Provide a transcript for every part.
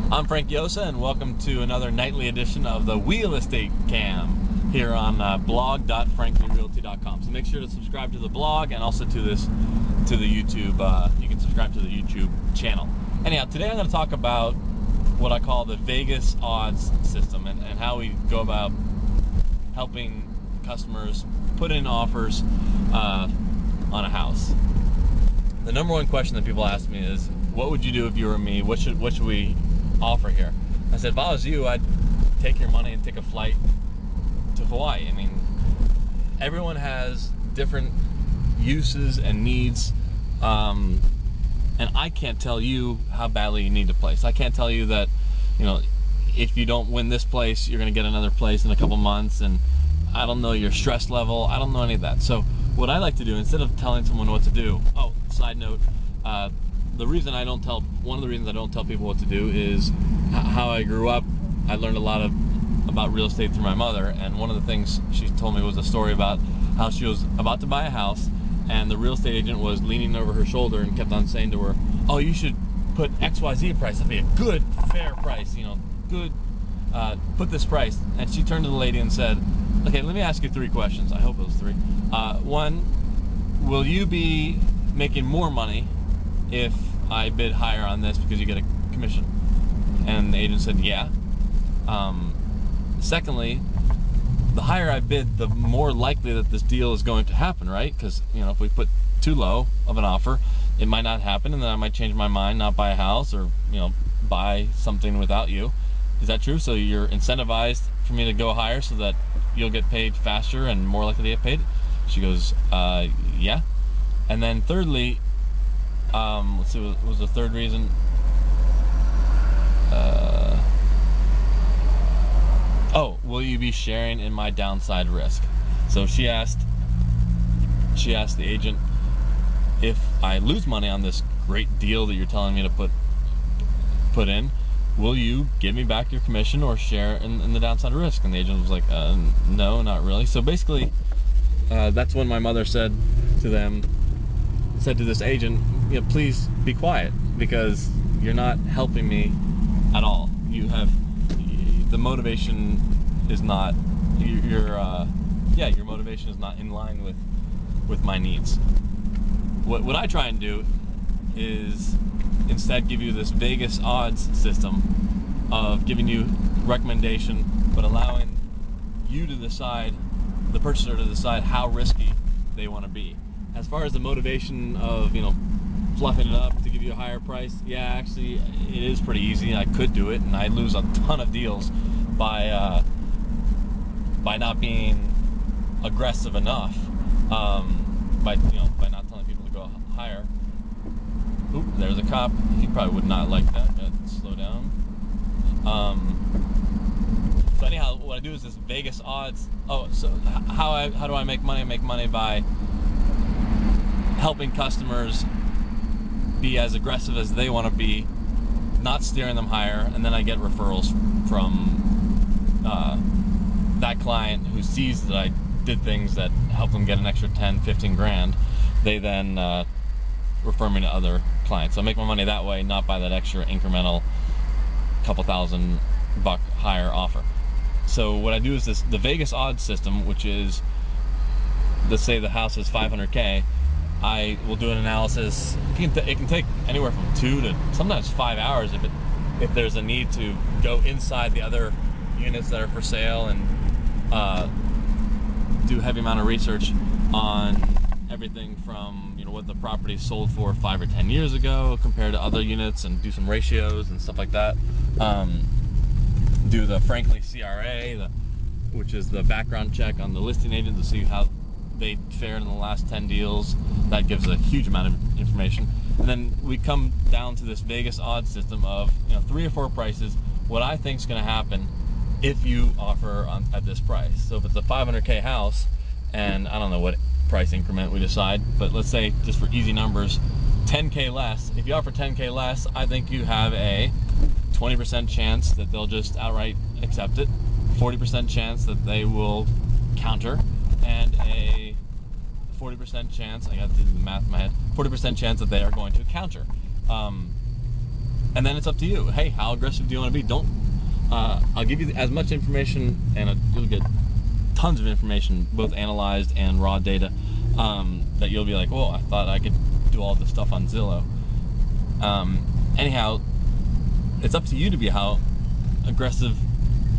I'm Frank Yosa, and welcome to another nightly edition of the WheelEstateCam here on blog.franklyrealty.com. So make sure to subscribe to the blog and also to the YouTube. You can subscribe to the YouTube channel. Anyhow, today I'm going to talk about what I call the Vegas odds system and how we go about helping customers put in offers on a house. The number one question that people ask me is, what would you do if you were me? What should we offer here? I said, if I was you, I'd take your money and take a flight to Hawaii. I mean, everyone has different uses and needs, and I can't tell you how badly you need a place. I can't tell you that, you know, if you don't win this place, you're going to get another place in a couple months, and I don't know your stress level. I don't know any of that. So what I like to do, instead of telling someone what to do, side note, one of the reasons I don't tell people what to do is how I grew up. I learned a lot about real estate through my mother, and one of the things she told me was a story about how she was about to buy a house, and the real estate agent was leaning over her shoulder and kept on saying to her, "Oh, you should put XYZ price. That'd be a good, fair price. You know, good. Put this price." And she turned to the lady and said, "Okay, let me ask you 3 questions." I hope it was 3. One, will you be making more money if I bid higher on this because you get a commission? And the agent said, yeah. Secondly, the higher I bid, the more likely that this deal is going to happen, right? Because, you know, if we put too low of an offer, it might not happen, and then I might change my mind, not buy a house, or, you know, buy something without you. Is that true? So you're incentivized for me to go higher so that you'll get paid faster and more likely to get paid? She goes, yeah. And then thirdly, let's see, what was the third reason? Will you be sharing in my downside risk? So she asked the agent, if I lose money on this great deal that you're telling me to put in, will you give me back your commission or share in the downside risk? And the agent was like, no, not really. So basically, that's when my mother said to this agent, you know, please be quiet, because you're not helping me at all. The motivation is not your motivation is not in line with my needs. What I try and do is instead give you this Vegas odds system of giving you recommendation, but allowing you to decide, the purchaser to decide how risky they want to be. As far as the motivation of, you know, fluffing it up to give you a higher price, yeah, actually it is pretty easy. I could do it, and I lose a ton of deals by not being aggressive enough, by not telling people to go higher. Oop, there's a cop. He probably would not like that. Slow down. So anyhow, what I do is this Vegas odds. So how do I make money? I make money by helping customers be as aggressive as they want to be, not steering them higher, and then I get referrals from that client who sees that I did things that help them get an extra 10, 15 grand. They then refer me to other clients. So I make my money that way, not by that extra incremental couple $1,000 higher offer. So what I do is the Vegas odds system, which is, let's say the house is 500K, I will do an analysis. It can take anywhere from 2 to sometimes 5 hours if there's a need to go inside the other units that are for sale and do a heavy amount of research on everything from, you know, what the property sold for 5 or 10 years ago compared to other units, and do some ratios and stuff like that. Do the Frankly CRA, which is the background check on the listing agent, to see how they fared in the last 10 deals. That gives a huge amount of information. And then we come down to this Vegas odds system of, you know, 3 or 4 prices, what I think is going to happen if you offer at this price. So if it's a 500K house, and I don't know what price increment we decide, but let's say, just for easy numbers, 10K less. If you offer 10K less, I think you have a 20% chance that they'll just outright accept it, 40% chance that they will counter, and a 40% chance, I got to do the math in my head, 40% chance that they are going to counter. And then it's up to you. Hey, how aggressive do you want to be? Don't. I'll give you as much information, and you'll get tons of information, both analyzed and raw data, that you'll be like, "Whoa, I thought I could do all this stuff on Zillow." Anyhow, it's up to you to be how aggressive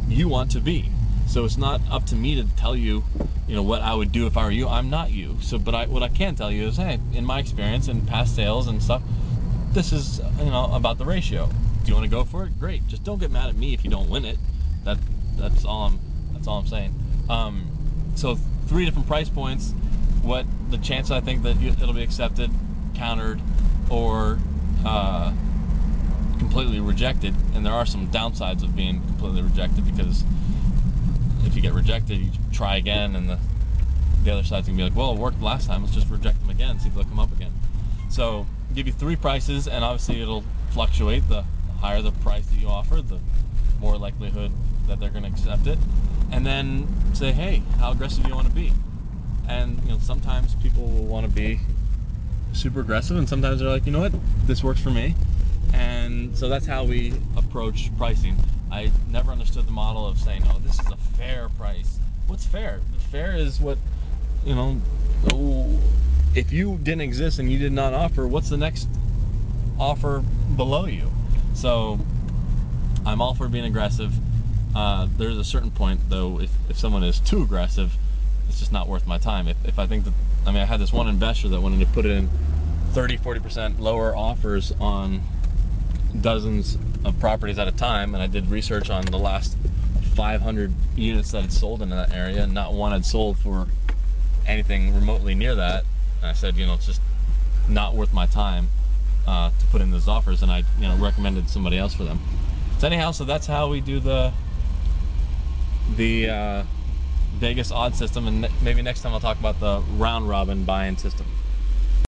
you want to be. So it's not up to me to tell you, what I would do if I were you. I'm not you. So, but what I can tell you is, hey, in my experience in past sales and stuff, this is, about the ratio. Do you want to go for it? Great. Just don't get mad at me if you don't win it. That's all I'm saying. So 3 different price points. What the chance I think that it'll be accepted, countered, or completely rejected. And there are some downsides of being completely rejected, because if you get rejected, you try again, and the other side's gonna be like, well, it worked last time, let's just reject them again, see if they'll come up again. So give you 3 prices, and obviously it'll fluctuate. The higher the price that you offer, the more likelihood that they're gonna accept it. And then say, hey, how aggressive do you want to be? And sometimes people will want to be super aggressive, and sometimes they're like, you know what, this works for me. And so that's how we approach pricing. I never understood the model of saying, oh, this is a fair price. What's fair? Fair is what, if you didn't exist and you did not offer, what's the next offer below you? So I'm all for being aggressive. There's a certain point, though, if someone is too aggressive, it's just not worth my time. If I think that, I had this one investor that wanted to put in 30-40% lower offers on dozens of properties at a time, and I did research on the last 500 units that had sold in that area, and not one had sold for anything remotely near that. And I said, it's just not worth my time to put in those offers, and I recommended somebody else for them. So anyhow, so that's how we do the Vegas odd system, and maybe next time I'll talk about the round robin buy-in system.